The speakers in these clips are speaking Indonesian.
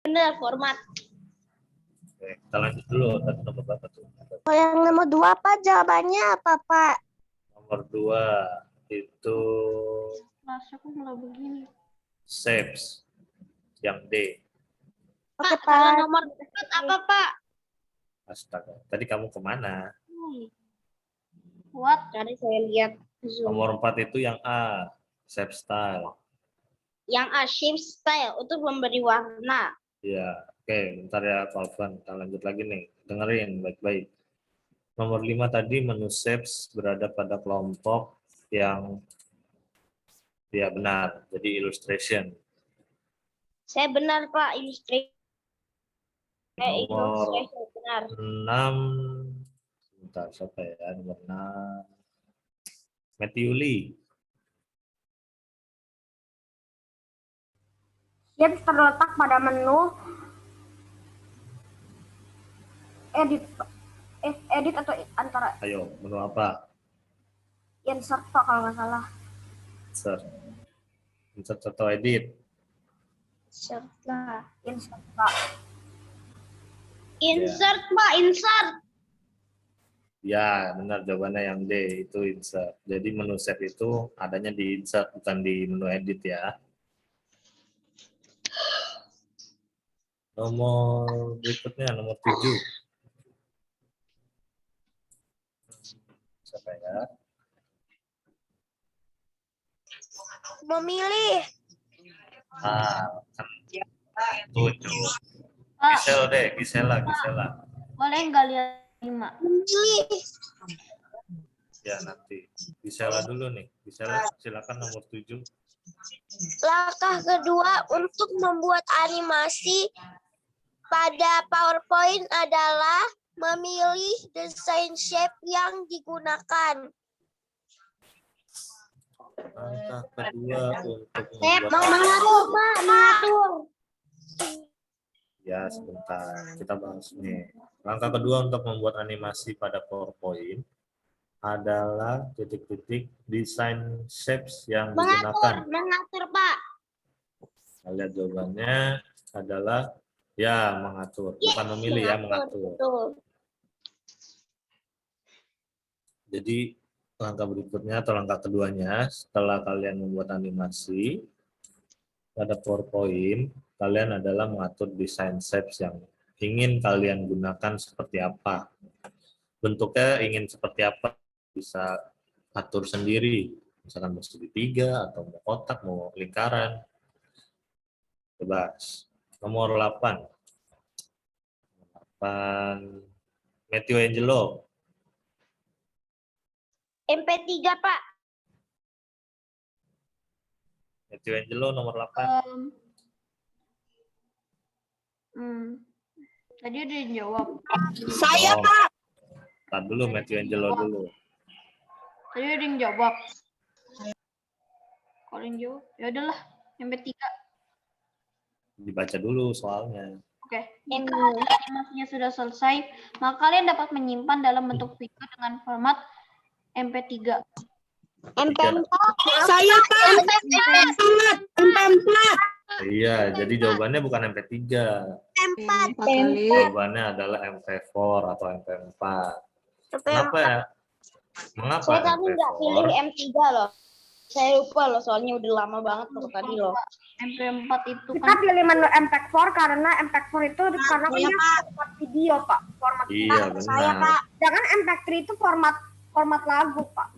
Benar, format. Oke, kita lanjut dulu. Tadi nomor berapa tuh? Oh, yang nomor 2 Pak, jawabannya apa Pak? Nomor 2 itu Kelas aku mulai begini. shapes yang D. Oke Pak, kalau Pak. nomor 4 apa, Pak? Astaga, tadi kamu kemana? What? Tadi saya lihat Zoom. Nomor 4 itu yang A, shape style. Yang A, shape style, untuk memberi warna. Ya, oke, bentar ya Calvin. Kita lanjut lagi nih. Dengerin baik-baik. Nomor 5 tadi menu shapes berada pada kelompok yang ya benar, jadi illustration. Saya benar, Pak, illustration. Nomor Benar. 6, bentar, siapa ya? Nomor 6, Metiuli. Shapes terletak pada menu edit atau antara Ayo, menu apa? insert Pak kalau nggak salah. Insert. Insert atau edit? Insert lah. Insert Pak. Insert, Pak, insert. Ya, benar jawabannya yang D, itu insert. Jadi menu shape itu adanya di insert, bukan di menu edit ya. Nomor berikutnya, nomor 7. Siapa ya? Memilih. Ah, 7. Pak, Gisel deh, Gisela. boleh nggak lihat 5? Memilih. Ya, nanti. Gisela dulu nih. Gisela, silakan nomor 7. Langkah kedua untuk membuat animasi pada PowerPoint adalah memilih desain shape yang digunakan. Langkah kedua untuk Saya membuat mengatur, Pak, mengatur. ya sebentar kita bahas nih. Langkah kedua untuk membuat animasi pada PowerPoint adalah titik-titik desain shapes yang digunakan. Mengatur, Pak. Kita lihat jawabannya adalah ya mengatur, bukan memilih ya mengatur. Betul. Jadi langkah berikutnya atau langkah keduanya setelah kalian membuat animasi pada PowerPoint, kalian adalah mengatur desain shapes yang ingin kalian gunakan seperti apa. Bentuknya ingin seperti apa, bisa atur sendiri. Misalkan mau segitiga, atau mau kotak, mau lingkaran. Bebas. Nomor 8. 8. Matthew Angelo. MP3, Pak. Matthew Angelo nomor 8. Tadi udah dijawab. Saya Oh. Pak. Tar dulu, Matthew Angelo dulu. Tadi udah dijawab. Kalau yang jawab, ya udahlah. MP3. Dibaca dulu soalnya. Oke. Jika animasinya sudah selesai, maka kalian dapat menyimpan dalam bentuk video dengan format MP3. MP4. Saya Pak. MP4. Iya, jadi jawabannya bukan MP3. MP4. Jawabannya adalah MP4 atau MP4. Kenapa ya? Mengapa Saya tadi nggak pilih MP4? M3 loh. Saya lupa loh, soalnya udah lama banget tuh tadi loh. MP4 itu Kita kan pilih menu MP4 karena MP4 itu karena punya format video Pak. Format Iya, benar. Jangan MP3 itu format lagu Pak.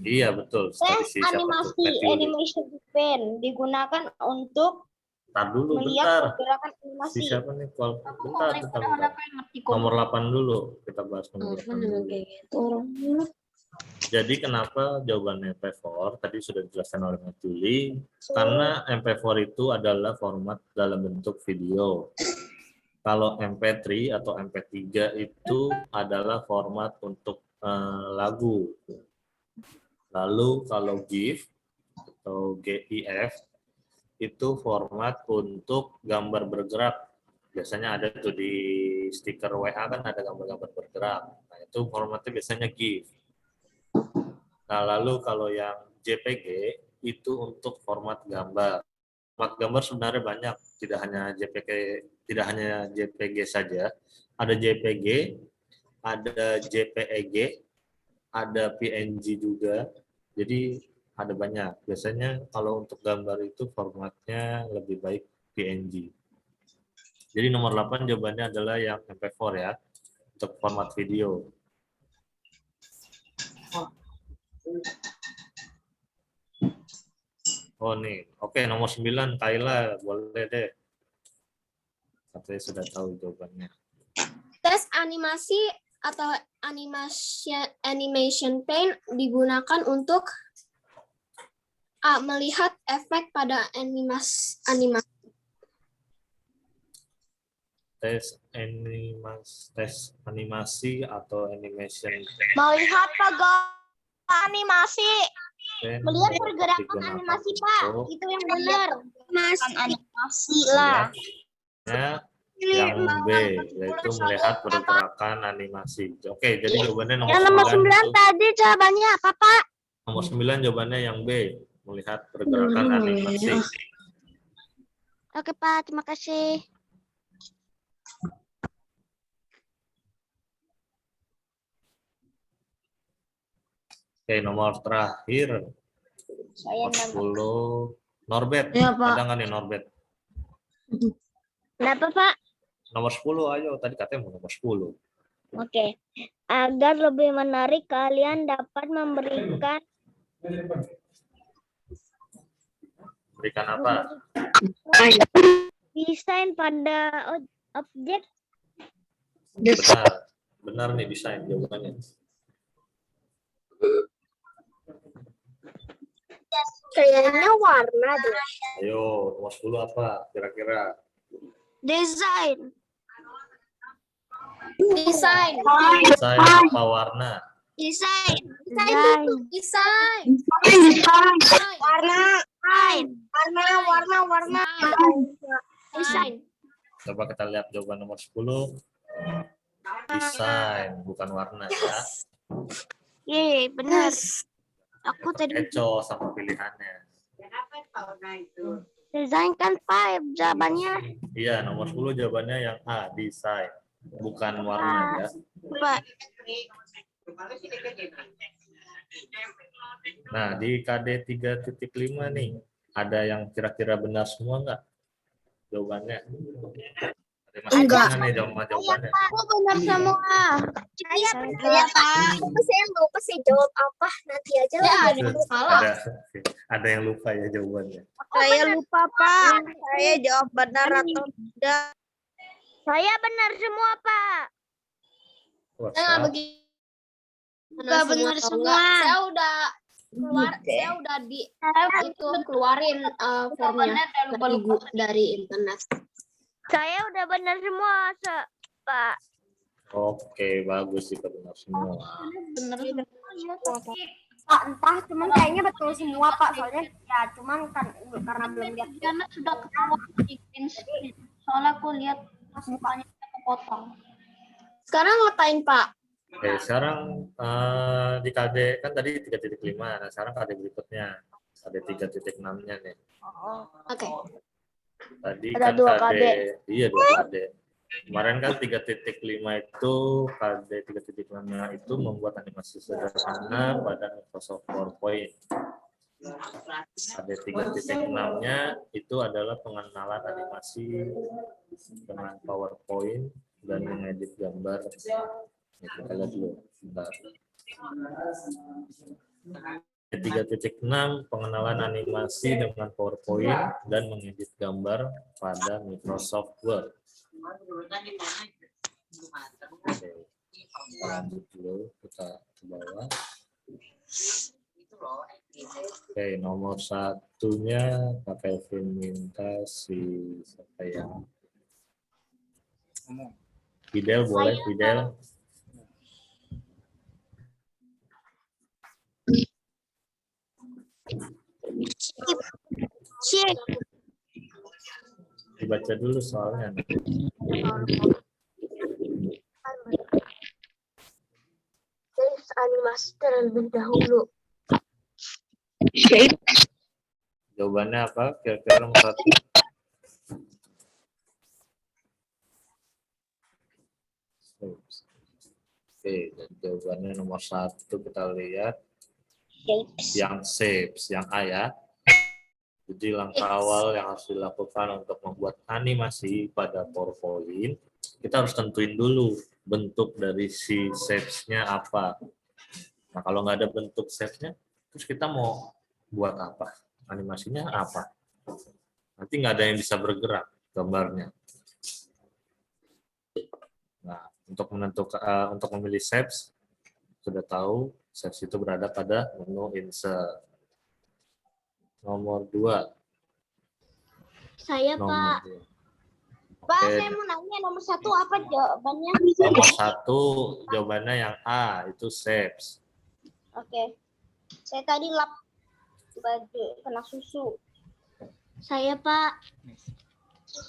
Iya, betul. Tadi si siapa tuh? Animasi, Matthew. animation pen digunakan untuk Tar dulu, melihat bentar. pergerakan Si animasi. siapa nih? aku mau Bentar. daripada anak yang ngerti kok. Nomor 8 dulu. Kita bahas nomor 8 dulu. Jadi kenapa jawaban MP4 tadi sudah dijelaskan oleh Mas Juli, karena MP4 itu adalah format dalam bentuk video. Kalau MP3 atau MP3 itu adalah format untuk lagu. Lalu kalau GIF atau GIF itu format untuk gambar bergerak. Biasanya ada tuh di stiker WA kan ada gambar-gambar bergerak. Nah, itu formatnya biasanya GIF. Nah, lalu kalau yang JPG itu untuk format gambar. Format gambar sebenarnya banyak, tidak hanya JPG tidak hanya JPG saja, ada JPG, ada JPEG, ada PNG juga. Jadi ada banyak. Biasanya kalau untuk gambar itu formatnya lebih baik PNG. Jadi nomor 8 jawabannya adalah yang MP4 ya, untuk format video. Oh nih, oke, nomor 9 Kayla, boleh deh. Katanya sudah tahu jawabannya. Tes animasi atau animation paint digunakan untuk melihat efek pada animasi. Tes animasi atau animation Melihat animasi. paint Melihat pergerakan digunakan animasi, Pak. untuk Itu yang benar. Mas, Animasi lah. melihatnya yang B, yaitu melihat pergerakan animasi. Oke, jadi jawabannya nomor 9 itu. Tadi jawabannya apa, Pak? Nomor 9 jawabannya yang B, melihat pergerakan animasi. Oke, Pak. Terima kasih. Oke, nomor terakhir. Saya Nomor 10. Norbert, Ya, Pak. ada nggak nih Norbert? Kenapa, Pak? Nomor 10, ayo. Tadi katanya mau nomor 10. Oke. Agar lebih menarik, kalian dapat memberikan Berikan apa? desain pada objek. Benar. Benar nih desain jawabannya. Kayaknya warna deh. Ayo, nomor 10 apa? Kira-kira. Desain. desain. Desain apa warna? Desain. Desain. Warna. Warna. Desain. Coba kita lihat jawaban nomor 10. Desain, bukan warna ya. Iya, benar. Aku tadi Eco sama pilihannya. desain kan, Pak, jawabannya. Iya, nomor 10 jawabannya yang A, desain. Bukan warna ya. Pak. Nah, di KD 3.5 nih, ada yang kira-kira benar semua nggak jawabannya? Ada yang masih Enggak. mana nih jawabannya? Aku benar semua. Saya benar, Pak. Saya lupa sih jawab apa. Nanti aja lah. ada yang salah. Ada yang lupa ya jawabannya. Saya lupa, Pak. Saya jawab benar atau tidak. Saya benar semua, Pak. Wah, Saya nggak siap. begitu. Nggak benar atau semua. enggak. Saya udah keluar, saya udah itu keluarin formnya Jawabannya udah lupa-lupa. dari internet. Saya udah benar semua, Pak. Oke, bagus jika benar semua. Bener. Pak, entah, cuman kayaknya betul semua, Pak. Soalnya ya cuman kan karena belum lihat. Karena sudah ketawa di print screen. Soalnya aku lihat mukanya kepotong. Sekarang ngapain, Pak? Oke, sekarang di KD kan tadi 3.5. Nah, sekarang KD berikutnya. KD 3.6-nya nih. Oke. Tadi Ada kan 2 KD. KD. Iya, 2 KD. Kemarin kan 3.5 itu KD 3.5 itu membuat animasi sederhana pada Microsoft PowerPoint. KD 3.6-nya itu adalah pengenalan animasi dengan PowerPoint dan mengedit gambar. Nih, kita lihat dulu. Bentar. 3.6 pengenalan animasi dengan PowerPoint dan mengedit gambar pada Microsoft Word. Oke, lanjut dulu kita ke bawah. Oke, nomor 1-nya Kak Kevin minta si siapa ya? Fidel boleh, Fidel. Cek. Dibaca dulu soalnya. Tes animasi terlebih dahulu. Jawabannya apa? Kira-kira nomor 1. Shapes. Oke, dan jawabannya nomor 1 kita lihat yang shapes, yang A ya. Jadi langkah awal yang harus dilakukan untuk membuat animasi pada PowerPoint, kita harus tentuin dulu bentuk dari si shapes-nya apa. Nah, kalau nggak ada bentuk shapes-nya, terus kita mau buat apa? Animasinya apa? Nanti nggak ada yang bisa bergerak gambarnya. Nah, untuk memilih shapes, sudah tahu shapes itu berada pada menu insert. Nomor 2. Saya, Nomor Pak. 2. Pak, Oke. saya mau nanya nomor 1 apa jawabannya? Nomor 1 jawabannya yang A, itu shapes. Oke. Saya tadi lap baju kena susu. Saya, Pak.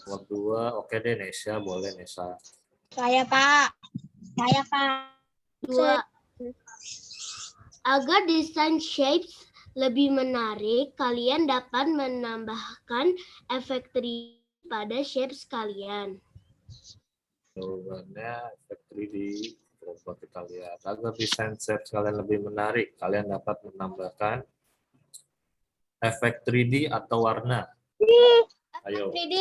Nomor 2, oke deh Nesha, boleh Nesha. Saya, Pak. Saya, Pak. 2. Agar desain shapes lebih menarik, kalian dapat menambahkan efek 3D pada shapes kalian. Jawabannya efek 3D. Coba kita lihat. Agar desain shapes kalian lebih menarik, kalian dapat menambahkan efek 3D atau warna. Ayo, 3D.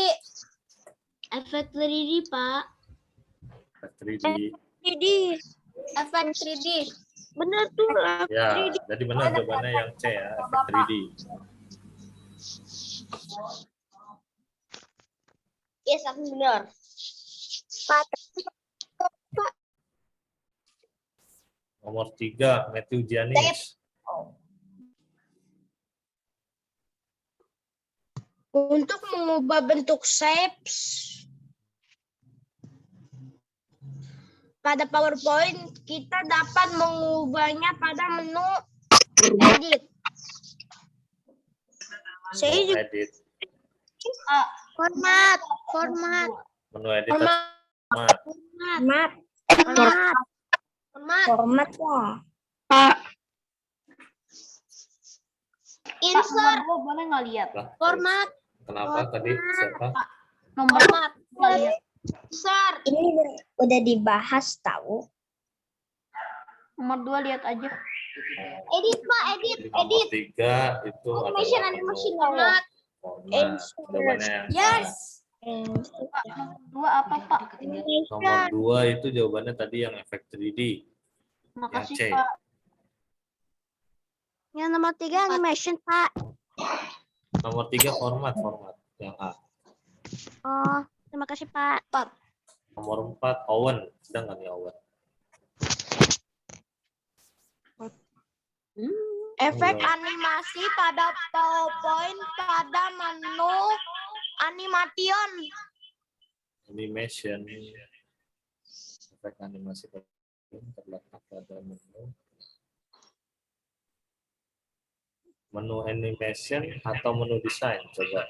Efek 3D, Pak. efek 3D. 3D. Efek 3D. Benar tuh. Ya, jadi benar jawabannya yang C ya, efek 3D. Yes, aku benar. Nomor 3, Matthew Giannis. Untuk mengubah bentuk shapes pada PowerPoint, kita dapat mengubahnya pada menu edit. Saya Menu juga edit. format. Menu edit. Format. Format ya. Insert Boleh nggak lihat? Lah, format. kenapa tadi siapa? Nomor Format. nggak lihat. Insert. Ini udah dibahas tahu. Nomor 2 lihat aja. Edit, Pak, edit. Nomor 3 itu Animation, adalah animation, menu format. format. Jawabannya yang A. Yes. Pak, nomor 2 apa, Pak? Nomor 2 itu jawabannya tadi yang efek 3D. Makasih, C. Pak. Yang nomor 3 animation, Pak. Nomor 3 format yang A. Oh, terima kasih, Pak. Nomor 4 Owen. Sedang nggak nih Owen? Efek Iya. animasi pada PowerPoint pada menu animation. Animation. Efek animasi terletak pada menu animation atau menu desain. Coba.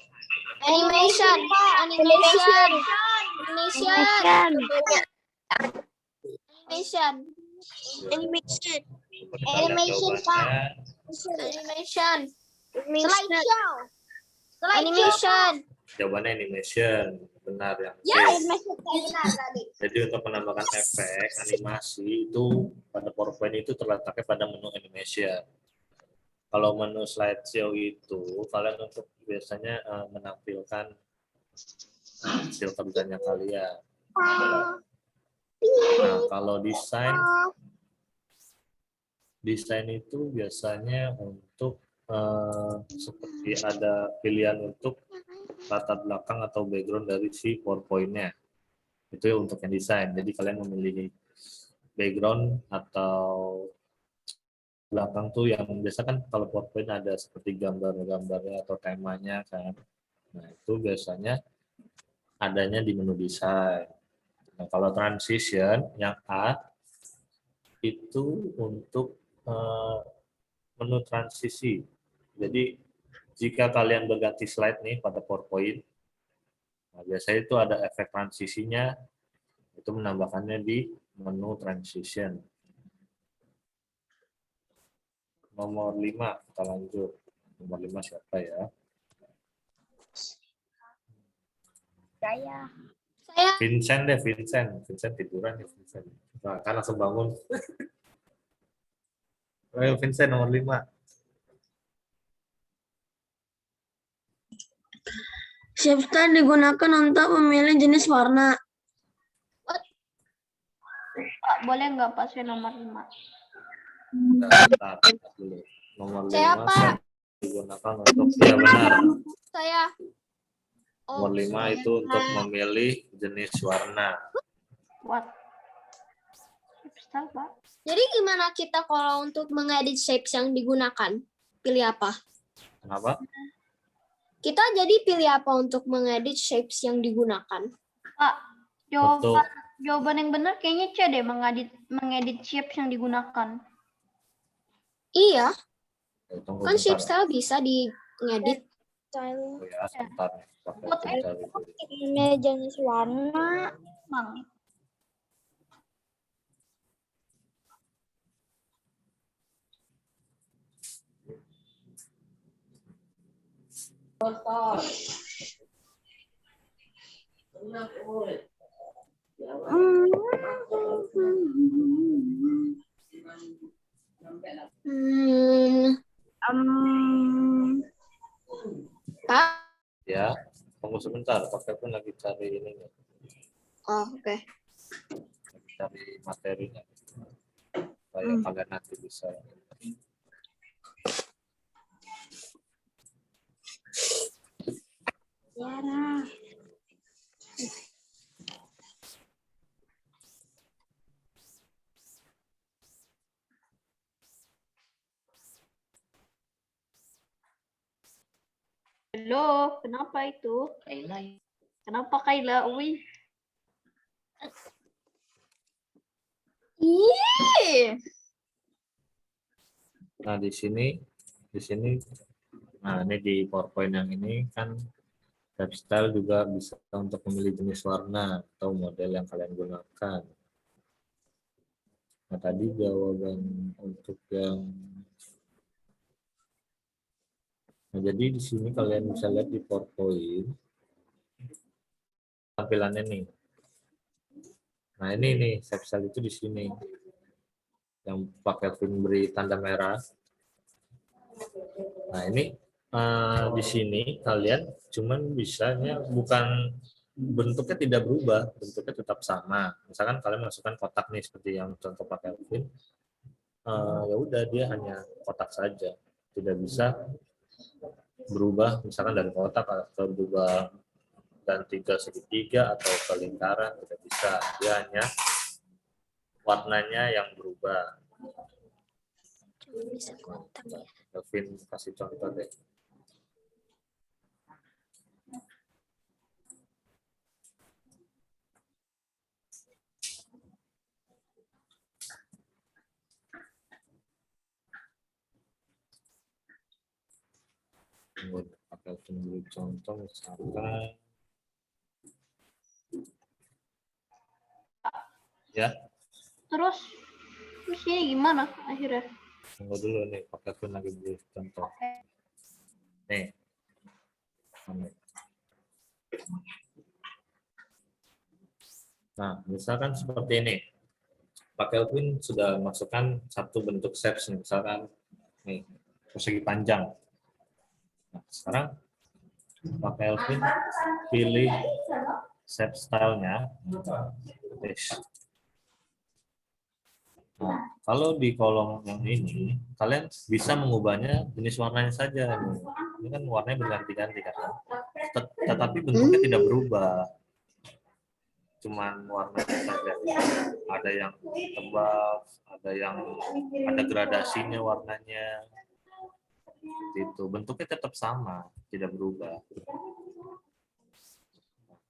Animation. Animation. Animation. Animation. Animation. Animation, Pak. Jawabannya, Animation. Slideshow. Animation. jawabannya animation. Benar yang C. Animation benar tadi. Jadi untuk menambahkan efek animasi itu pada PowerPoint itu terletaknya pada menu animation. Kalau menu slideshow itu kalian untuk biasanya menampilkan hasil kerjanya kalian. Nah, kalau desain itu biasanya untuk seperti ada pilihan untuk latar belakang atau background dari si PowerPoint-nya. Itu ya untuk yang desain. Jadi kalian memilih background atau belakang tuh yang biasa kan kalau PowerPoint ada seperti gambar-gambarnya atau temanya kan. Nah, itu biasanya adanya di menu desain. Nah, kalau transition yang A itu untuk menu transisi. Jadi jika kalian berganti slide nih pada PowerPoint, nah biasanya itu ada efek transisinya, itu menambahkannya di menu transition. Nomor 5, kita lanjut. Nomor 5 siapa ya? Saya. Saya Vincent deh, Vincent tiduran ya Vincent. Nah, kan langsung bangun. Ayo Vincent nomor 5. Shape style digunakan untuk memilih jenis warna. Pak, boleh nggak Pak saya nomor 5? Bentar dulu. Nomor 5 Siapa? digunakan untuk ya benar. saya Nomor 5 itu untuk memilih jenis warna. What? Style, Pak. Jadi gimana kita kalau untuk mengedit shapes yang digunakan? Pilih apa? Kenapa? Kita jadi pilih apa untuk mengedit shapes yang digunakan? Pak, Betul. jawaban yang benar kayaknya C deh, mengedit shapes yang digunakan. Iya, Tunggu kan bentar. shape style bisa diedit. Oh ya, sebentar nih. Pakai Buat bentar dulu. Ini jenis warna. Mang. Pak? Ya, tunggu sebentar. Pakai pun lagi cari ini nih. Oh, oke. Lagi cari materinya. Supaya kalian nanti bisa. Halo, kenapa itu? Kenapa Kayla? Wih. Nah, di sini, nah ini di PowerPoint yang ini kan shape style juga bisa untuk memilih jenis warna atau model yang kalian gunakan. Nah, tadi jawaban untuk yang nah, jadi di sini kalian bisa lihat di PowerPoint tampilannya nih. Nah, ini nih shape style itu di sini. Yang pakai Kelvin beri tanda merah. Nah, ini di sini kalian cuman bisanya bukan bentuknya tidak berubah, bentuknya tetap sama. Misalkan kalian masukkan kotak nih seperti yang contoh Pak Kelvin, ya udah dia hanya kotak saja, tidak bisa berubah misalkan dari kotak atau berubah ganti ke segitiga atau ke lingkaran, tidak bisa. Dia hanya warnanya yang berubah. Bisa kontak ya. Kelvin kasih contoh deh. Pakai contoh misalkan ya. Terus ini gimana akhirnya? Tunggu dulu nih, pakai pun lagi beri contoh. Nih. Nah, misalkan seperti ini. Pak Kelvin sudah masukkan satu bentuk shapes, misalkan nih, persegi panjang. Nah, sekarang Pak Kelvin pilih shape style-nya. Nah, kalau di kolom yang ini, kalian bisa mengubahnya jenis warnanya saja. Ini kan warnanya berganti-ganti kan. Tetapi bentuknya tidak berubah. Cuman warnanya saja. Ada yang tebal, ada gradasinya warnanya. Itu bentuknya tetap sama, tidak berubah.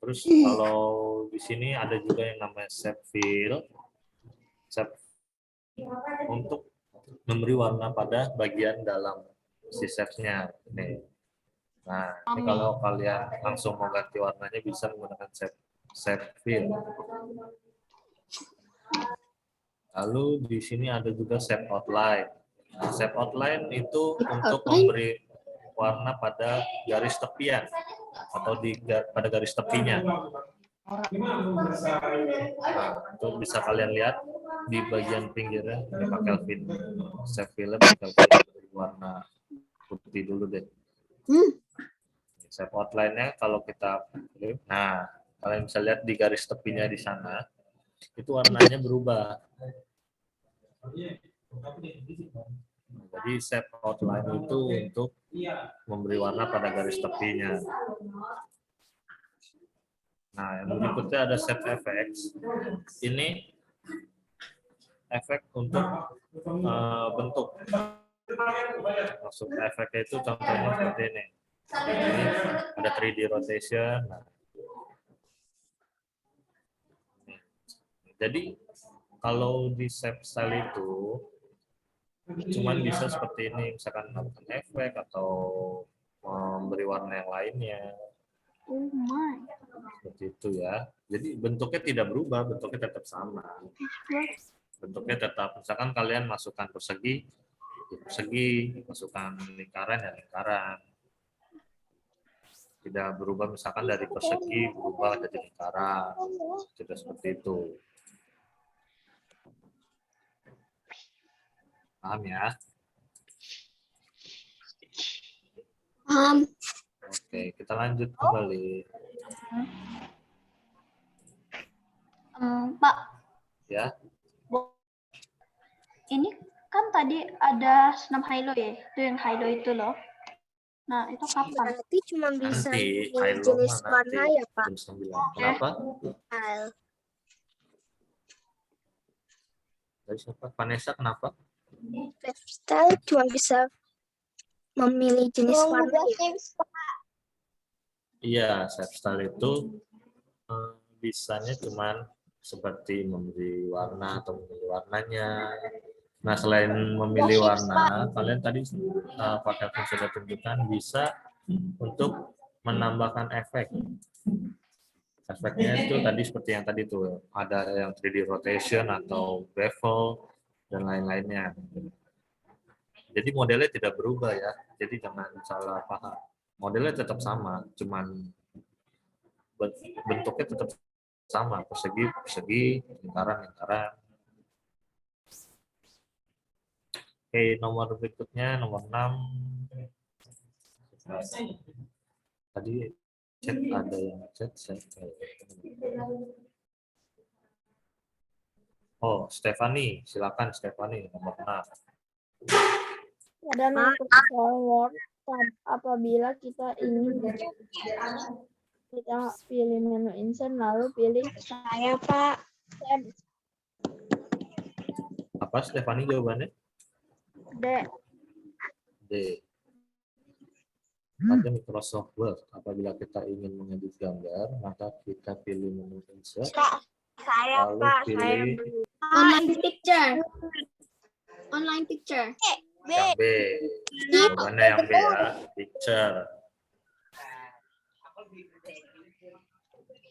Terus kalau di sini ada juga yang namanya shape fill. Shape untuk memberi warna pada bagian dalam si shapes-nya. Nah, ini kalau kalian langsung mau ganti warnanya bisa menggunakan shape fill. Lalu di sini ada juga shape outline. Nah, shape outline itu untuk memberi warna pada garis tepian atau pada garis tepinya. Itu bisa kalian lihat di bagian pinggirnya ada Pak Kelvin. Save film Pak Kelvin warna putih dulu deh. Save outline-nya kalau kita, nah kalian bisa lihat di garis tepinya di sana itu warnanya berubah. Jadi save outline itu untuk memberi warna pada garis tepinya. Nah, yang berikutnya ada save effects. Ini efek untuk bentuk. Maksud efeknya itu contohnya seperti ini. Ini ada 3D rotation. Nah, jadi kalau di save style itu cuman bisa seperti ini, misalkan melakukan efek atau memberi warna yang lainnya. Seperti itu ya. Jadi bentuknya tidak berubah, bentuknya tetap sama. Bentuknya tetap, misalkan kalian masukkan persegi, masukkan lingkaran ya lingkaran. Tidak berubah, misalkan dari persegi berubah jadi lingkaran. Tidak seperti itu. Paham ya? Paham. Oke, kita lanjut kembali. Pak, Ya. ini kan tadi ada senam hilo ya, itu yang hilo itu loh. Nah, itu kapan? Berarti cuma bisa Nanti, milih hilo jenis mah warna nanti. ya, Pak? Jam 9. Kenapa? Dari siapa? Vanessa, kenapa? Style cuma bisa memilih jenis warna ya? Iya, save style itu bisanya cuman seperti memberi warna atau memilih warnanya. Nah, selain memilih warna, kalian tadi Pak Kevin sudah tunjukkan bisa untuk menambahkan efek. Efeknya itu tadi seperti yang tadi tuh, ada yang 3D rotation atau bevel dan lain-lainnya. Jadi modelnya tidak berubah ya. Jadi jangan salah paham. Modelnya tetap sama, cuman bentuknya tetap sama, persegi, lingkaran. Oke, nomor berikutnya, nomor 6. Tadi chat ada yang chat. Oh, Stephanie, silakan Stephanie, nomor 6. Ada method forward apabila kita ingin kita pilih menu insert lalu pilih saya Pak. Apa Stephanie jawabannya? D. Pada Microsoft Word, apabila kita ingin mengedit gambar, maka kita pilih menu insert, Saya lalu Pak, pilih Online picture. yang B. Jawabannya yang B ya, picture.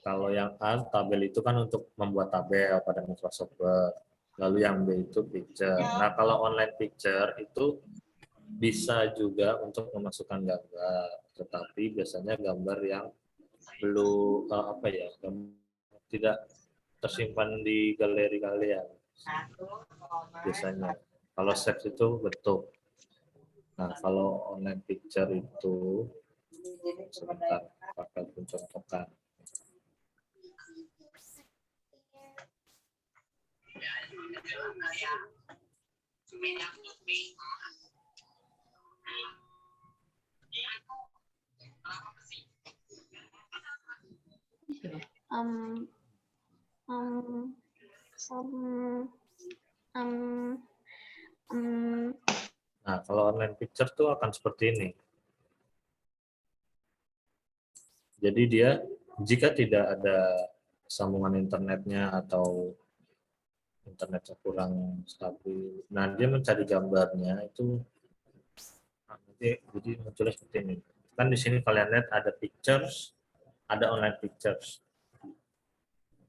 Kalau yang A, tabel itu kan untuk membuat tabel pada Microsoft Word. Lalu yang B itu picture. Nah, kalau online picture itu bisa juga untuk memasukkan gambar, tetapi biasanya gambar yang belum tidak tersimpan di galeri kalian. Biasanya. Kalau save itu bentuk. Nah, kalau online picture itu sebentar akan mencontohkan. Nah, kalau online picture tuh akan seperti ini. Jadi dia jika tidak ada sambungan internetnya atau internetnya kurang stabil, nah dia mencari gambarnya itu nanti jadi munculnya seperti ini. Kan di sini kalian lihat ada pictures, ada online pictures.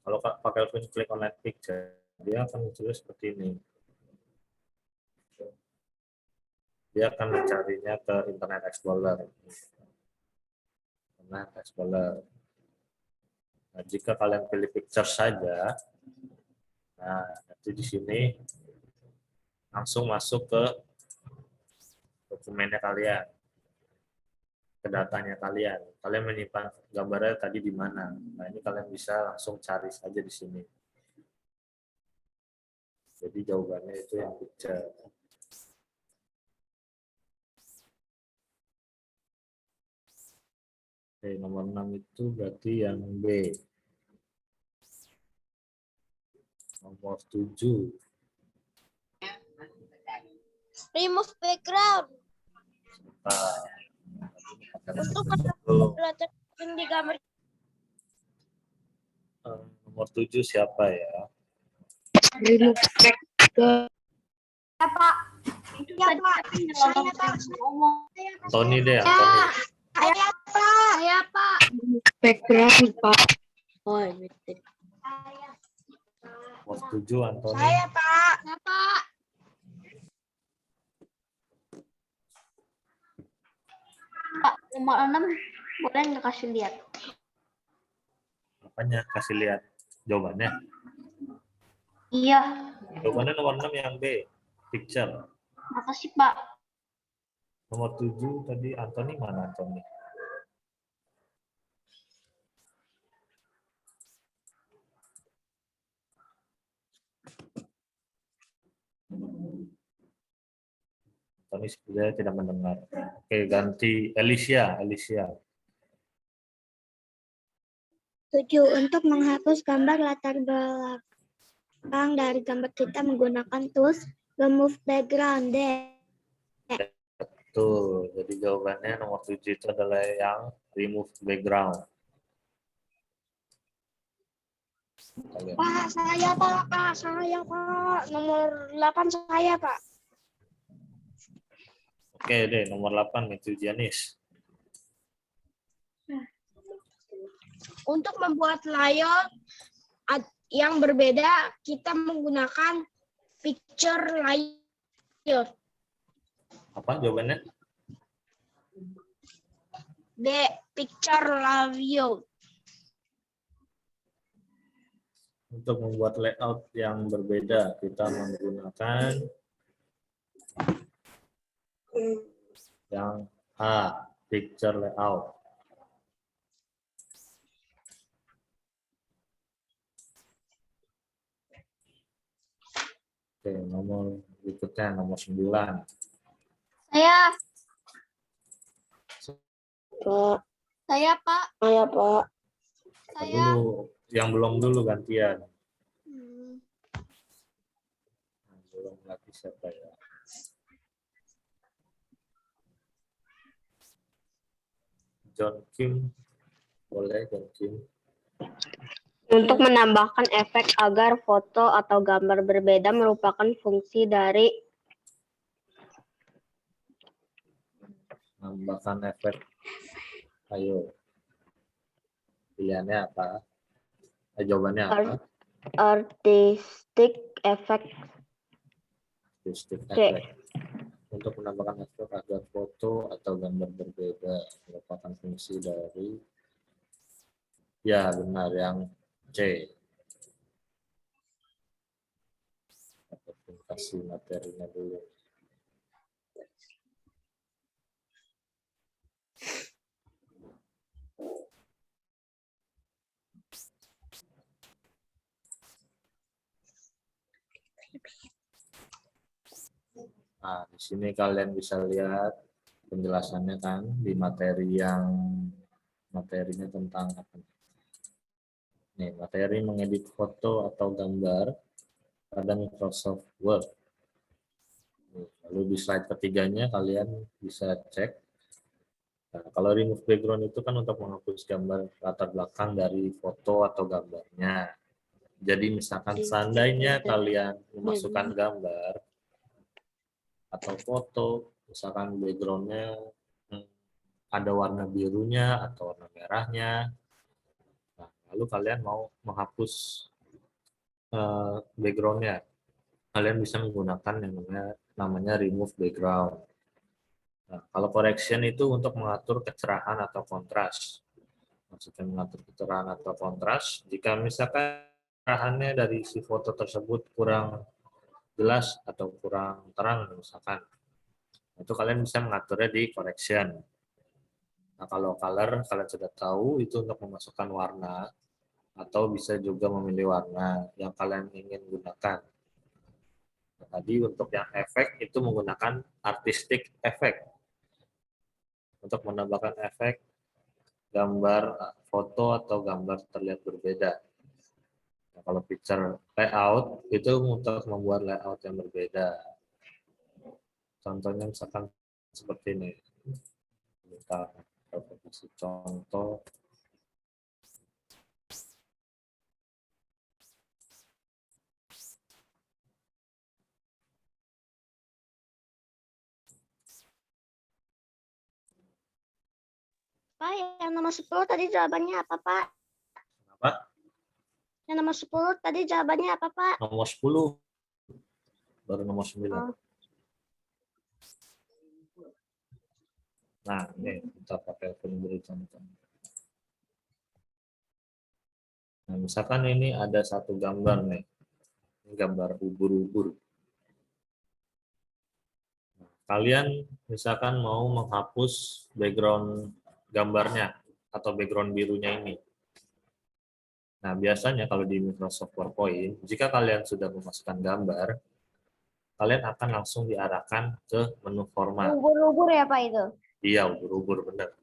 Kalau Pak Kelvin klik online picture, dia akan munculnya seperti ini. Dia akan mencarinya ke Internet Explorer. Internet Explorer. Nah, jika kalian pilih picture saja, nah nanti di sini langsung masuk ke dokumennya kalian, ke datanya kalian. Kalian menyimpan gambarnya tadi di mana. Nah, ini kalian bisa langsung cari saja di sini. Jadi jawabannya itu yang picture. Oke, nomor 6 itu berarti yang B. Nomor 7. Remove background. Untuk letakkan di gambar. Nomor 7 siapa ya? Ya, Pak. Ya, Pak. Tony deh, Tony. Saya, Pak. Background, Pak. Oh, ini. Nomor 7 Antoni. Saya, Pak. Saya, Pak. Pak, nomor 6 boleh nggak kasih lihat? Apanya? Kasih lihat jawabannya. Iya, Jawabannya nomor 6 yang B. Picture. makasih Pak. Nomor 7 tadi Antoni mana Antoni? Antoni sebenarnya tidak mendengar. Oke, ganti Alicia. 7. Untuk menghapus gambar latar belakang dari gambar kita menggunakan tools remove background. D. Tuh, jadi jawabannya nomor 7 itu adalah yang remove background. Kalian. Pak, saya, Pak. Saya, Pak. Nomor 8 saya, Pak. Oke deh, nomor 8 Matthew Janis. Untuk membuat layout yang berbeda, kita menggunakan picture layout. Apa jawabannya? D. Picture layout. Untuk membuat layout yang berbeda, kita menggunakan yang A, picture layout. Oke, nomor berikutnya, nomor 9. Saya, Pak. Saya, Pak. Saya, Pak. Saya. Dulu, yang belum dulu gantian. Belum lagi siapa ya? John Kim, boleh John Kim. Untuk menambahkan efek agar foto atau gambar berbeda merupakan fungsi dari Menambahkan efek. Ayo. Pilihannya apa? Jawabannya apa? artistic effect. Artistic C. effect. Untuk menambahkan efek agar foto atau gambar berbeda merupakan fungsi dari, ya benar, yang C. Ataupun kasih materinya dulu. Nah, di sini kalian bisa lihat penjelasannya kan di materi yang materinya tentang apa? Nih, materi mengedit foto atau gambar pada Microsoft Word. Lalu di slide ketiganya kalian bisa cek. Nah, kalau remove background itu kan untuk menghapus gambar latar belakang dari foto atau gambarnya. Jadi misalkan seandainya kalian memasukkan gambar atau foto, misalkan backgroundnya ada warna birunya atau warna merahnya, nah, lalu kalian mau menghapus backgroundnya, kalian bisa menggunakan yang namanya remove background. Nah, kalau correction itu untuk mengatur kecerahan atau kontras. maksudnya mengatur kecerahan atau kontras. Jika misalkan cerahannya dari si foto tersebut kurang jelas atau kurang terang misalkan, itu kalian bisa mengaturnya di correction. Nah, kalau color kalian sudah tahu itu untuk memasukkan warna atau bisa juga memilih warna yang kalian ingin gunakan. Nah, tadi untuk yang efek itu menggunakan artistic effect untuk menambahkan efek gambar foto atau gambar terlihat berbeda. Nah, kalau picture layout itu untuk membuat layout yang berbeda. Contohnya misalkan seperti ini. Kita kasih contoh. Pak, yang nomor 10 tadi jawabannya apa, Pak? Apa? Yang nomor 10 tadi jawabannya apa, Pak? Nomor 10. Baru nomor 9. Oh. Nah, ini kita pakai pemberi contoh. Nah, misalkan ini ada satu gambar nih. Ini gambar ubur-ubur. Nah, kalian misalkan mau menghapus background gambarnya atau background birunya ini. Nah, biasanya kalau di Microsoft PowerPoint, jika kalian sudah memasukkan gambar, kalian akan langsung diarahkan ke menu format. Ubur-ubur ya Pak itu? Iya, ubur-ubur, benar.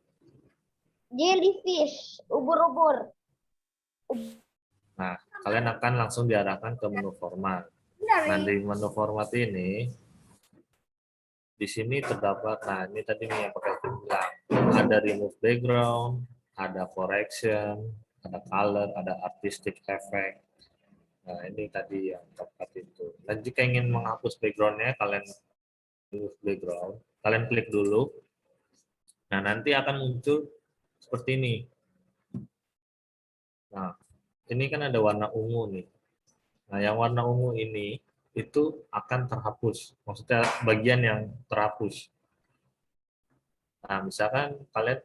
Jellyfish, ubur-ubur. Nah, kalian akan langsung diarahkan ke menu format. Nah, di menu format ini, di sini terdapat, nah ini tadi yang pakai bilang, ada remove background, ada correction, ada color, ada artistic effect. Nah, ini tadi yang tepat itu. Dan jika ingin menghapus background-nya, kalian remove background, kalian klik dulu. Nah, nanti akan muncul seperti ini. Nah, ini kan ada warna ungu nih. Nah, yang warna ungu ini itu akan terhapus. Maksudnya bagian yang terhapus. Nah, misalkan kalian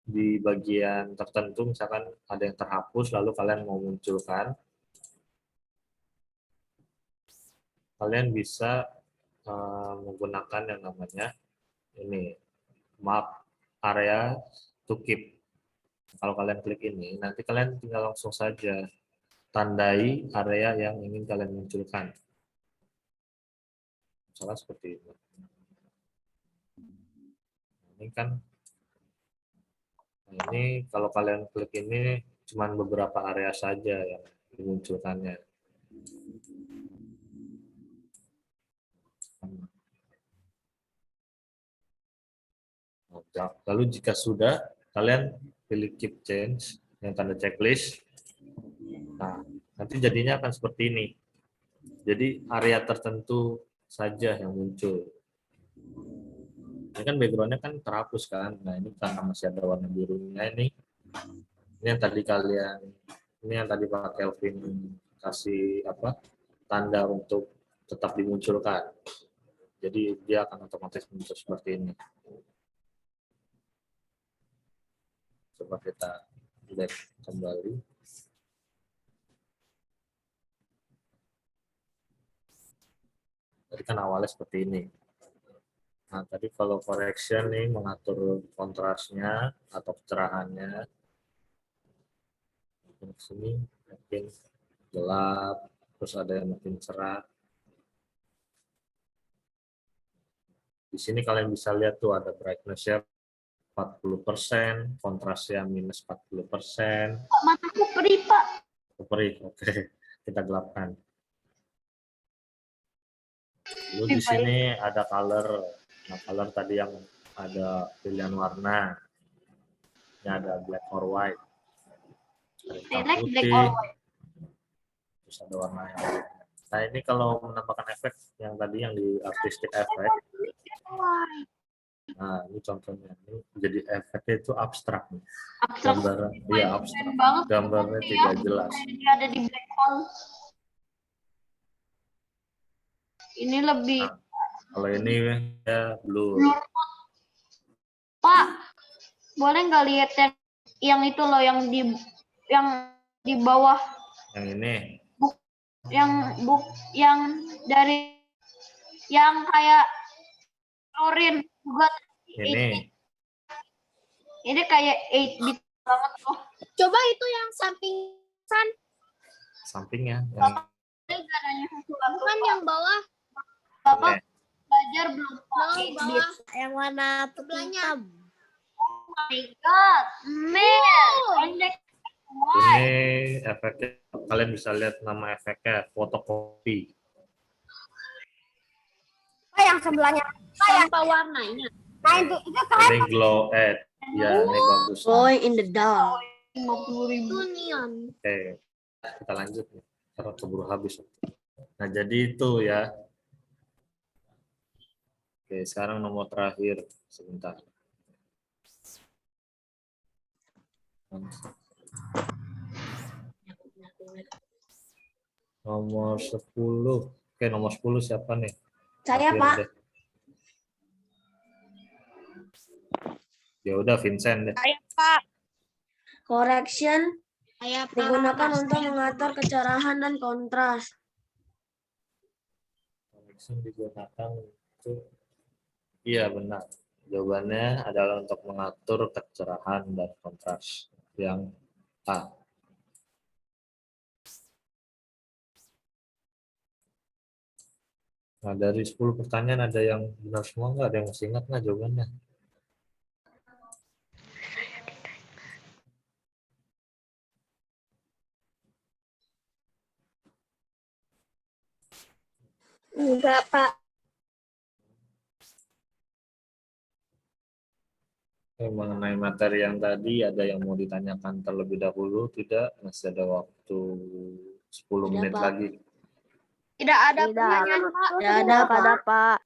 di bagian tertentu, misalkan ada yang terhapus, lalu kalian mau munculkan, kalian bisa menggunakan yang namanya ini, mark area to keep. Kalau kalian klik ini, nanti kalian tinggal langsung saja tandai area yang ingin kalian munculkan. Misalnya seperti ini. Ini kan, ini kalau kalian klik ini, cuma beberapa area saja yang dimunculkannya. Lalu jika sudah, kalian pilih keep change, yang tanda checklist. Nah, nanti jadinya akan seperti ini. Jadi area tertentu saja yang muncul. Ini kan background-nya kan terhapus kan. Nah, ini karena masih ada warna birunya ini. Ini yang tadi Pak Kelvin kasih tanda untuk tetap dimunculkan. Jadi dia akan otomatis muncul seperti ini. Coba kita lihat kembali. Tadi kan awalnya seperti ini. Nah, tadi kalau correction nih mengatur kontrasnya atau kecerahannya. Di sini makin gelap, terus ada yang makin cerah. Di sini kalian bisa lihat tuh ada brightness-nya 40%, kontrasnya minus 40%. Mataku perih, Pak. Perih, oke. Kita gelapkan. Lalu di sini ada color. Nah, color tadi yang ada pilihan warna. Ini ada black or white. Ada hitam putih. Terus ada warna yang lain. Nah, ini kalau menambahkan efek yang tadi yang di artistic effect. Nah, ini contohnya. Ini jadi efeknya itu abstrak. Gambar, iya abstrak. Gambarnya tidak jelas. Ada di black hole. Ini lebih. Nah, kalau ini ya blur. Pak, boleh nggak lihat yang itu loh, yang di bawah, Yang ini. yang dari yang kayak klorin juga. Ini kayak 8-bit banget loh. Coba itu yang Sampingnya. Yang... bukan yang bawah. Bapak belajar belum pakai bawah. Yang warna Sebelahnya. Oh my god, man. Ini efeknya, kalian bisa lihat nama efeknya, fotokopi. Yang sebelahnya. Tanpa warnanya. Nah itu keren. Ini glow add. Ya, ini bagus. Glowing in the dark. 50.000. Itu neon. Oke, kita lanjut nih. Karena keburu habis. Nah, jadi itu ya. Oke, sekarang nomor terakhir. Sebentar. Nomor 10. Oke, nomor 10 siapa nih? Saya, Terakhir Pak. deh. Ya udah, Vincent deh. Correction Saya digunakan untuk mengatur kecerahan dan kontras. Connection digunakan untuk, iya benar. Jawabannya adalah untuk mengatur kecerahan dan kontras. Yang A. Nah, dari 10 pertanyaan ada yang benar semua nggak? Ada yang masih ingat nggak jawabannya? Enggak, Pak. Mengenai materi yang tadi, ada yang mau ditanyakan terlebih dahulu? Tidak, masih ada waktu 10 menit Pak. lagi. Tidak ada Tidak. pertanyaan, Pak. Tidak ada, Pak.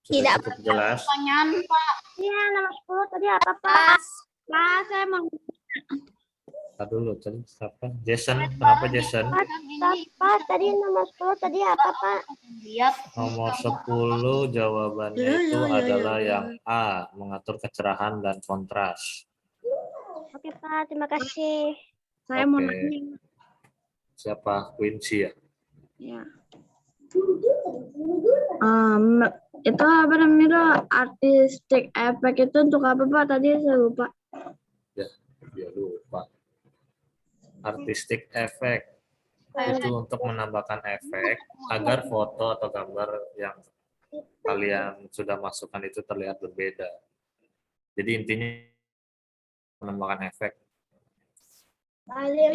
Sudah cukup jelas. Pertanyaan, Pak. Iya, nomor 10 tadi apa, Pak? Pak, saya mau Kita dulu, tadi siapa? Jason, kenapa Jason? Pak, tadi nomor 10 tadi apa, Pak? Lihat. Nomor 10 jawabannya itu adalah yang A, mengatur kecerahan dan kontras. Oke, Pak. Terima kasih. saya mau Oke. nanya. Siapa? Quincy ya? Ya. Itu apa namanya, artistic effect itu untuk apa, Pak? Tadi saya lupa. Dia lupa. Artistic effect itu untuk menambahkan efek agar foto atau gambar yang kalian sudah masukkan itu terlihat berbeda. Jadi intinya menambahkan efek.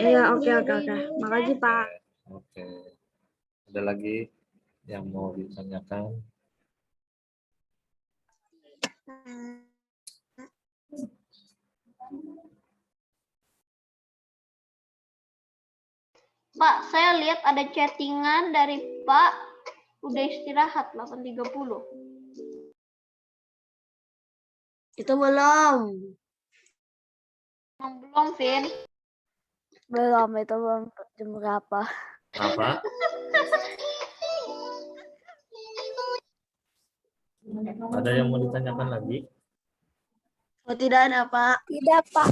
Iya, oke. Makasih, Pak. Oke. Ada lagi yang mau ditanyakan? Pak, saya lihat ada chattingan dari Pak. Udah istirahat 8.30. Itu belum. Belum, Vin. Belum, itu belum jam berapa. Apa? Ada yang mau ditanyakan lagi? Oh, tidak ada, Pak. Tidak, Pak.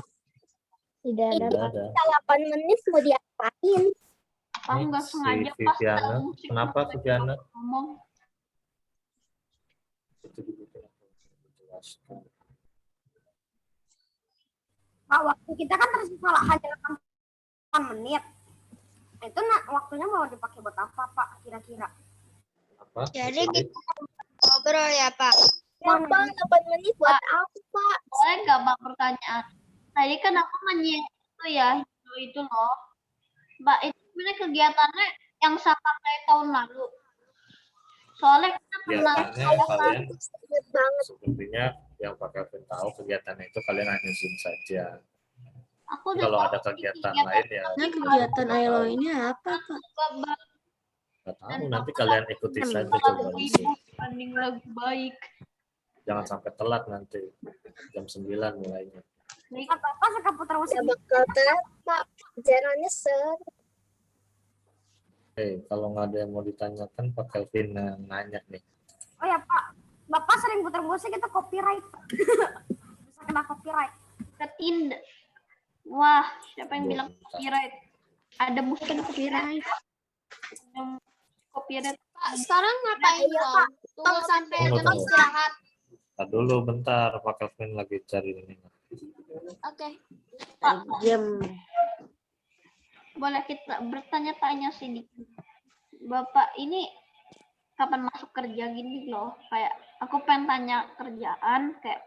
Tidak ada. Tidak ada. 8 menit mau diapain? Pak Ini nggak si sengaja pas Viviana. ada musik. Kenapa Viviana? Ngomong. Itu dibutuhkan dijelaskan. Pak, waktu kita kan tersisa hanya 8 menit. Itu waktunya mau dipakai buat apa, Pak, kira-kira? Apa? Jadi Maksudnya? ngobrol ya, Pak. Ya, Bang, 8 menit buat apa, Pak? Boleh nggak, Mbak, pertanyaan? Tadi kan aku nanya itu ya, itu loh. Mbak, itu sebenarnya kegiatannya yang sama kayak tahun lalu. Soalnya kita pernah Kegiatannya kalian banget. sepertinya yang Pak Kevin tahu kegiatannya itu kalian hanya Zoom saja. aku udah Kalau tahu ada kegiatan lain ya Nah, kegiatan ILO ini apa, Pak? nggak tahu, nanti kalian ikuti saja coba di Zoom. Banding lagu baik. Jangan sampai telat nanti jam 9 mulainya. Kan Bapak suka putar musik. Ya bakal telat, Pak. Jalannya seru. Kalau nggak ada yang mau ditanyakan, Pak Kelvin nanya nih. Oh ya, Pak. Bapak sering putar musik itu copyright. kena copyright. Ketindak. Wah, siapa yang bilang copyright? Ada musim copyright. Copyright. Pak, sekarang ngapain dong? Tunggu sampai Tunggu. istirahat. Ntar dulu bentar, Pak Kelvin lagi cari ini. Oke. Jam. Boleh kita bertanya-tanya sedikit. Bapak ini kapan masuk kerja gini loh? Kayak aku pengen tanya kerjaan, kayak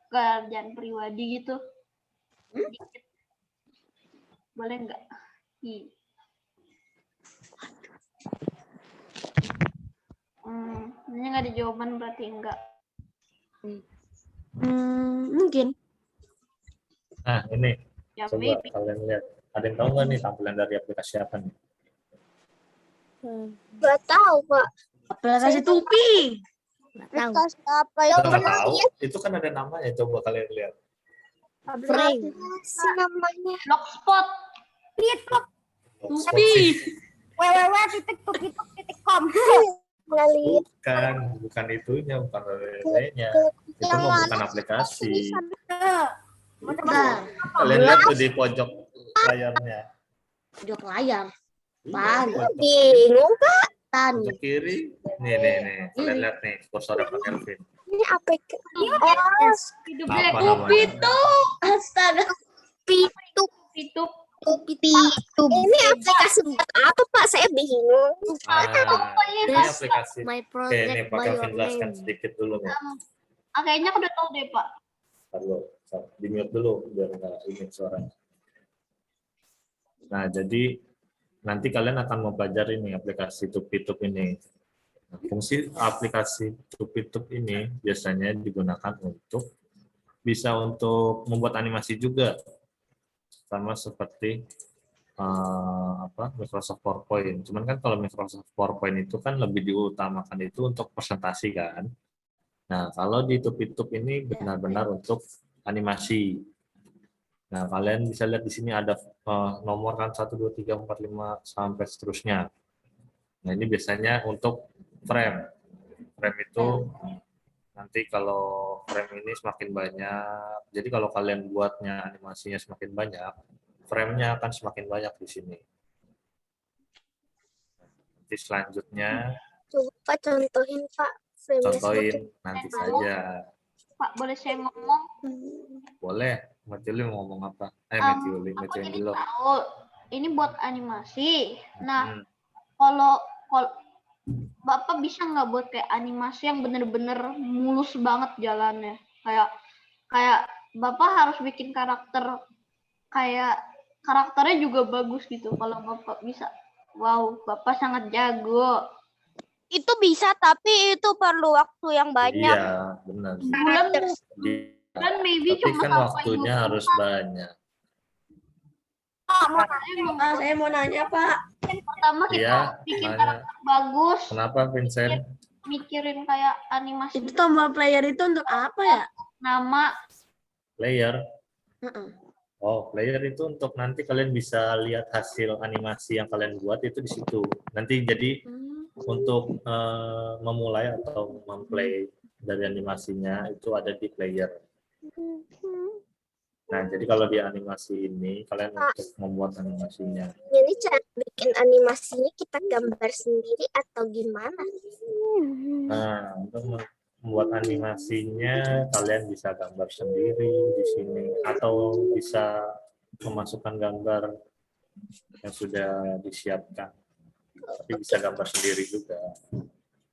kerjaan pribadi gitu. Sedikit. Boleh nggak? Ini nggak ada jawaban berarti enggak. Mungkin. Nah, ini. Ya, Coba maybe. kalian lihat. Ada yang tahu nggak nih tampilan dari aplikasi apa nih? Gak tahu, Pak. Aplikasi tupi. Tahu. Apa Udah nggak tahu? Itu kan ada namanya. Coba kalian lihat. Frame. Si namanya. Blogspot. Tupi. www.tupituk.com. Bukan itunya, bukan lainnya. Itu bukan aplikasi. Kalian lihat tuh di pojok layarnya. Pojok layar. Iya, Bingung, Pak. pojok kiri. Nih. Kalian lihat nih, kursornya Pak Kelvin. Ini APK. Hidup Apa deh. namanya? Astaga. Pituk. Pituk. Ini aplikasi buat apa, Pak? Saya bingung. Ini aplikasi. My Oke, project nih Pak by Kelvin your jelaskan name. sedikit dulu nih. Kayaknya aku udah tahu deh, Pak. Di mute dulu biar nggak ini suaranya. Nah, jadi nanti kalian akan mempelajari nih aplikasi Tupitup ini. Nah, fungsi aplikasi Tupitup ini biasanya digunakan untuk membuat animasi juga, sama seperti Microsoft PowerPoint. Cuman kan kalau Microsoft PowerPoint itu kan lebih diutamakan itu untuk presentasi kan. Nah, kalau di Tupitup ini benar-benar untuk animasi. Nah, kalian bisa lihat di sini ada nomor kan 1, 2, 3, 4, 5 sampai seterusnya. Nah, ini biasanya untuk frame. Frame itu nanti kalau frame ini semakin banyak, jadi kalau kalian buatnya animasinya semakin banyak, frame-nya akan semakin banyak di sini. Nanti selanjutnya Coba contohin, Pak. contohin nanti saja. Pak, boleh saya ngomong? Boleh. Matiuli mau ngomong apa? Aku Matiuli jadi dulu. tahu ini buat animasi. Nah, kalau Bapak bisa nggak buat kayak animasi yang bener-bener mulus banget jalannya? Kayak Bapak harus bikin karakter, kayak karakternya juga bagus gitu. Kalau Bapak bisa, wow, Bapak sangat jago. Itu bisa, tapi itu perlu waktu yang banyak. Iya, benar. Bulan maybe Tapi cuma kan sampai waktunya 20 harus banyak. Saya mau nanya, Pak. Pertama kita Iya, bikin nanya. karakter bagus, Kenapa Vincent? mikirin kayak animasi Itu tombol player itu untuk apa ya? nama. Player. Heeh. Oh, player itu untuk nanti kalian bisa lihat hasil animasi yang kalian buat itu di situ. Nanti jadi untuk memulai atau memplay dari animasinya itu ada di player. Nah, jadi kalau di animasi ini kalian untuk membuat animasinya. Jadi cara bikin animasinya kita gambar sendiri atau gimana? Nah, untuk membuat animasinya kalian bisa gambar sendiri di sini atau bisa memasukkan gambar yang sudah disiapkan. Tapi bisa gambar sendiri juga.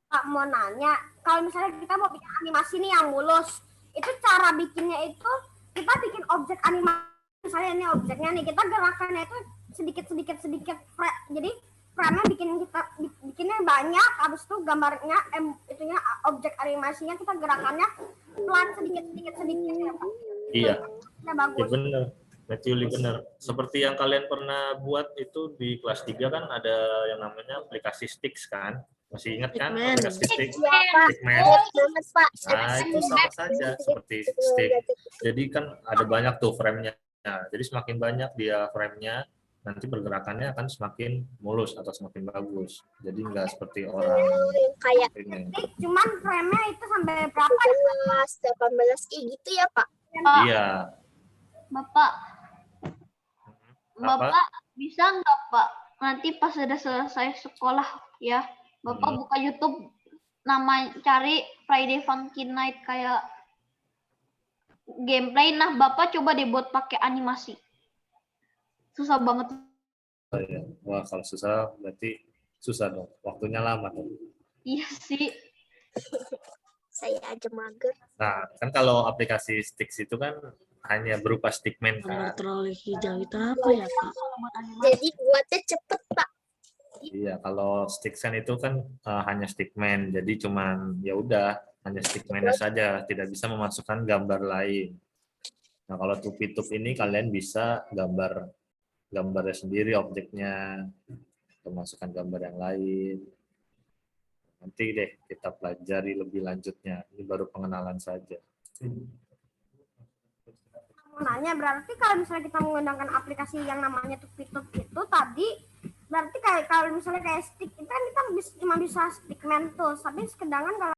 Pak, mau nanya, kalau misalnya kita mau bikin animasi nih yang mulus, itu cara bikinnya itu kita bikin objek animasi, misalnya ini objeknya nih, kita gerakannya itu sedikit. Jadi frame-nya bikinnya banyak, habis itu gambarnya itunya objek animasinya kita gerakannya pelan sedikit ya, Pak. Iya. Ya, bagus. Ya benar. Matiuli benar. Seperti yang kalian pernah buat itu di kelas 3 kan ada yang namanya aplikasi Stix kan? Masih ingat kan aplikasi Stix? Stickman. Nah, itu sama saja seperti Stix. Jadi kan ada banyak tuh frame-nya. Nah, jadi semakin banyak dia frame-nya, nanti pergerakannya akan semakin mulus atau semakin bagus. Jadi nggak seperti orang Kayak ini. Cuman frame-nya itu sampai berapa? 18 kayak gitu ya, Pak? Pak, Iya. Bapak, Apa? Bapak bisa nggak Pak? Nanti pas sudah selesai sekolah ya, Bapak buka YouTube, nama cari Friday Funky Night kayak gameplay. Nah, Bapak coba deh buat pakai animasi. Susah banget. Oh, iya. Wah, kalau susah berarti susah dong. Waktunya lama dong. Iya sih. Saya aja mager. Nah, kan kalau aplikasi Stix itu kan hanya berupa stickman Gambar kan. terlalu hijau itu apa ya, Kak? Jadi buatnya cepet, Pak. Iya, kalau Stixan itu kan hanya stickman. Jadi cuman ya udah hanya stickman saja, tidak bisa memasukkan gambar lain. Nah, kalau Tupitup ini kalian bisa gambarnya sendiri, objeknya, memasukkan gambar yang lain. Nanti deh kita pelajari lebih lanjutnya. Ini baru pengenalan saja. Mau nanya, berarti kalau misalnya kita menggunakan aplikasi yang namanya Tupitup itu tadi, berarti kayak kalau misalnya kayak stick itu kan kita cuma bisa stickman tuh, tapi sedangkan kalau